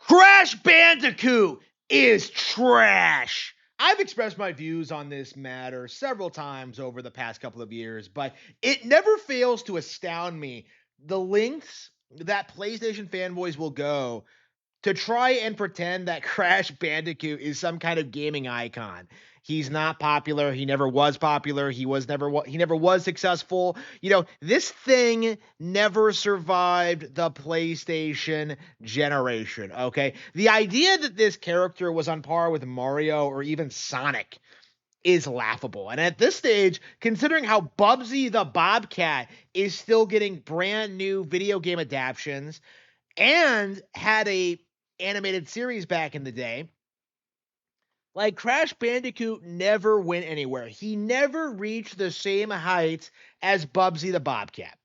Crash Bandicoot is trash. I've expressed my views on this matter several times over the past couple of years, but it never fails to astound me the lengths that PlayStation fanboys will go to try and pretend that Crash Bandicoot is some kind of gaming icon. He's not popular. He never was popular. He never was successful. This thing never survived the PlayStation generation, okay? The idea that this character was on par with Mario or even Sonic is laughable. And at this stage, considering how Bubsy the Bobcat is still getting brand new video game adaptations and had a animated series back in the day, like Crash Bandicoot never went anywhere. He never reached the same heights as Bubsy the Bobcat.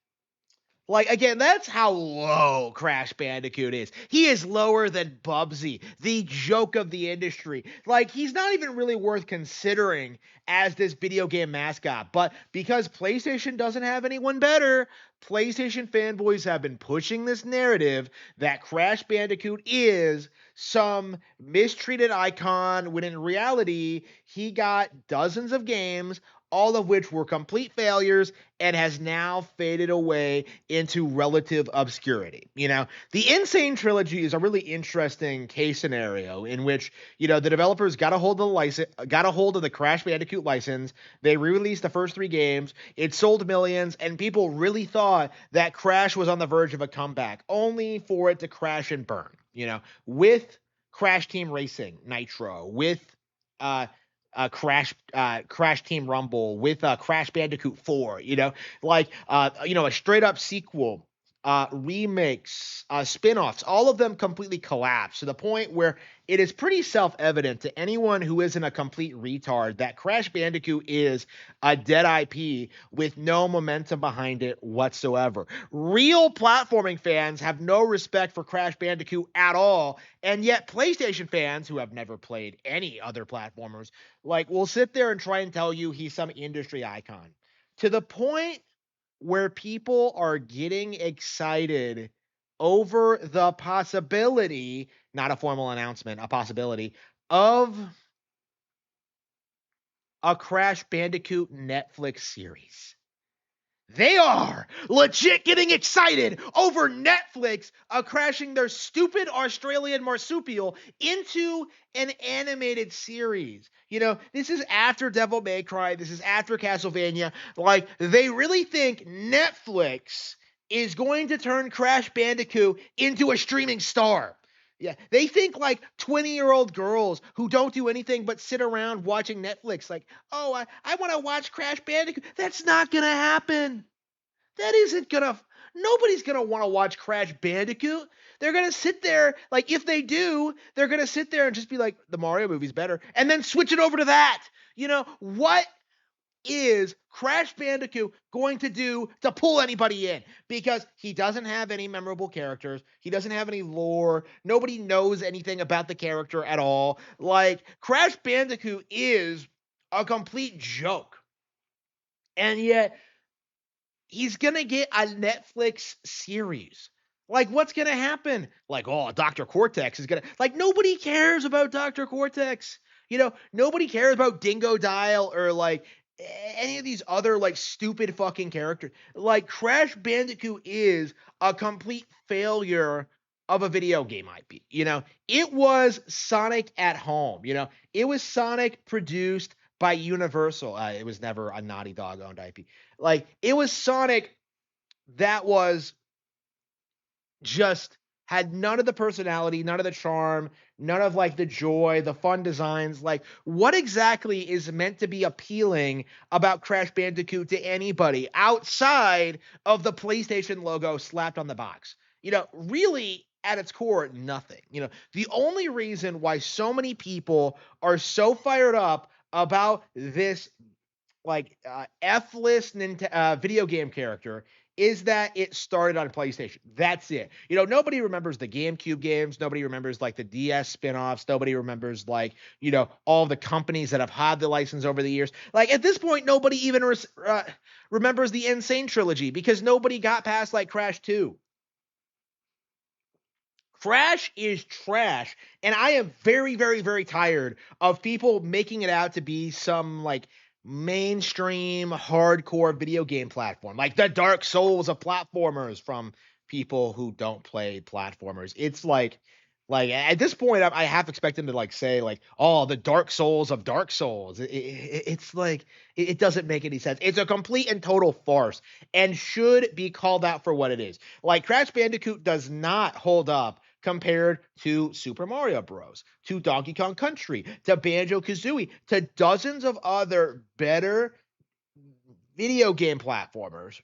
Like, again, that's how low Crash Bandicoot is. He is lower than Bubsy, the joke of the industry. Like, he's not even really worth considering as this video game mascot. But because PlayStation doesn't have anyone better, PlayStation fanboys have been pushing this narrative that Crash Bandicoot is some mistreated icon, when in reality, he got dozens of games, all of which were complete failures, and has now faded away into relative obscurity. The Insane Trilogy is a really interesting case scenario in which, the developers got a hold of the Crash Bandicoot license. They re-released the first 3 games. It sold millions, and people really thought that Crash was on the verge of a comeback, only for it to crash and burn. With Crash Team Racing Nitro, with Crash Team Rumble, with Crash Bandicoot 4, a straight up sequel, remakes, spin-offs, all of them completely collapsed to the point where it is pretty self-evident to anyone who isn't a complete retard that Crash Bandicoot is a dead IP with no momentum behind it whatsoever. Real platforming fans have no respect for Crash Bandicoot at all, and yet PlayStation fans who have never played any other platformers will sit there and try and tell you he's some industry icon, to the point where people are getting excited over the possibility, not a formal announcement, a possibility of a Crash Bandicoot Netflix series. They are legit getting excited over Netflix crashing their stupid Australian marsupial into an animated series. This is after Devil May Cry. This is after Castlevania. They really think Netflix is going to turn Crash Bandicoot into a streaming star. Yeah, they think 20-year-old girls who don't do anything but sit around watching Netflix, I want to watch Crash Bandicoot. That's not going to happen. Nobody's going to want to watch Crash Bandicoot. They're going to sit there, if they do, they're going to sit there and just be like, the Mario movie's better, and then switch it over to that. What is Crash Bandicoot going to do to pull anybody in? Because he doesn't have any memorable characters. He doesn't have any lore. Nobody knows anything about the character at all. Crash Bandicoot is a complete joke. And yet, he's going to get a Netflix series. What's going to happen? Dr. Cortex is going to... nobody cares about Dr. Cortex. Nobody cares about Dingo Dial or, any of these other stupid fucking characters. Crash Bandicoot is a complete failure of a video game IP. It was Sonic at home. It was Sonic produced by Universal. It was never a Naughty Dog owned IP. It was Sonic that was just had none of the personality, none of the charm, none of the joy, the fun designs. What exactly is meant to be appealing about Crash Bandicoot to anybody outside of the PlayStation logo slapped on the box? Really at its core, nothing. The only reason why so many people are so fired up about this F-list video game character is that it started on PlayStation. That's it. Nobody remembers the GameCube games. Nobody remembers the DS spin-offs. Nobody remembers all the companies that have had the license over the years. At this point, nobody even remembers the Insane Trilogy because nobody got past Crash 2. Crash is trash, and I am very, very, very tired of people making it out to be some like mainstream hardcore video game platform, like the Dark Souls of platformers from people who don't play platformers. It's like at this point, I half expect them to like say like, "Oh, the Dark Souls of Dark Souls." It's like it doesn't make any sense. It's a complete and total farce, and should be called out for what it is. Like Crash Bandicoot does not hold up compared to Super Mario Bros., to Donkey Kong Country, to Banjo-Kazooie, to dozens of other better video game platformers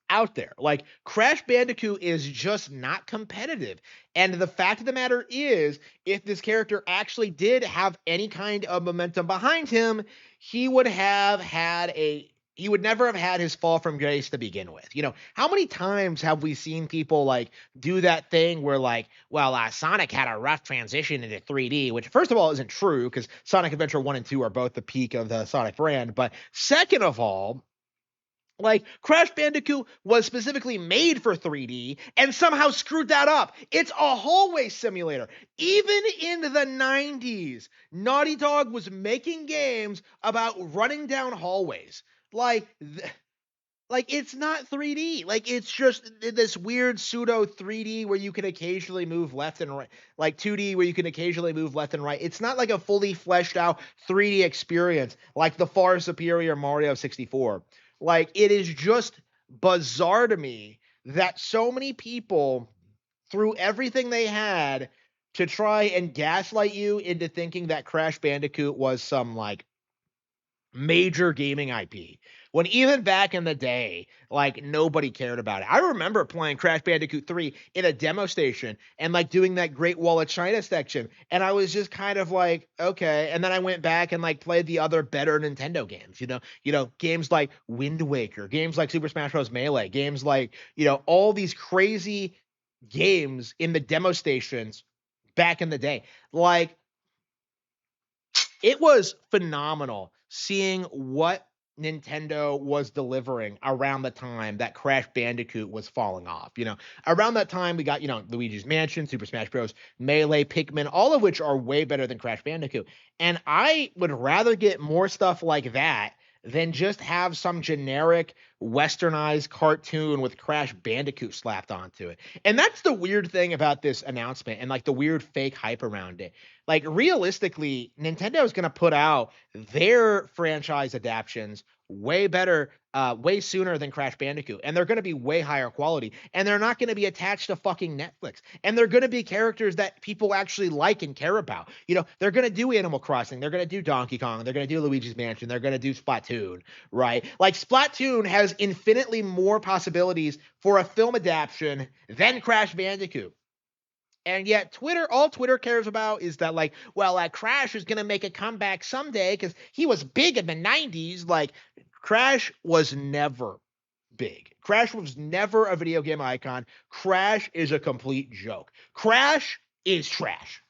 out there. Like Crash Bandicoot is just not competitive. And the fact of the matter is, if this character actually did have any kind of momentum behind him, he would have had a he would never have had his fall from grace to begin with. You know, how many times have we seen people like do that thing where like, well, Sonic had a rough transition into 3D, which first of all isn't true because Sonic Adventure 1 and 2 are both the peak of the Sonic brand. But second of all, like Crash Bandicoot was specifically made for 3D and somehow screwed that up. It's a hallway simulator. Even in the 90s, Naughty Dog was making games about running down hallways. Like it's not 3D. Like it's just this weird pseudo 3D where you can occasionally move left and right, like 2D where you can occasionally move left and right. It's not like a fully fleshed out 3D experience like the far superior Mario 64. Like it is just bizarre to me that so many people threw everything they had to try and gaslight you into thinking that Crash Bandicoot was some like major gaming IP. When even back in the day, like nobody cared about it. I remember playing Crash Bandicoot 3 in a demo station and like doing that Great Wall of China section. And I was just kind of like, okay. And then I went back and like played the other better Nintendo games, games like Wind Waker, games like Super Smash Bros. Melee, games like, all these crazy games in the demo stations back in the day. Like it was phenomenal seeing what Nintendo was delivering around the time that Crash Bandicoot was falling off. Around that time we got, Luigi's Mansion, Super Smash Bros., Melee, Pikmin, all of which are way better than Crash Bandicoot. And I would rather get more stuff like that than just have some generic westernized cartoon with Crash Bandicoot slapped onto it. And that's the weird thing about this announcement and like the weird fake hype around it. Like realistically, Nintendo is going to put out their franchise adaptions way better, way sooner than Crash Bandicoot. And they're going to be way higher quality. And they're not going to be attached to fucking Netflix. And they're going to be characters that people actually like and care about. They're going to do Animal Crossing. They're going to do Donkey Kong. They're going to do Luigi's Mansion. They're going to do Splatoon, right? Like Splatoon has infinitely more possibilities for a film adaptation than Crash Bandicoot. And yet all Twitter cares about is that like, well, Crash is going to make a comeback someday because he was big in the 90s. Like Crash was never big. Crash was never a video game icon. Crash is a complete joke. Crash is trash.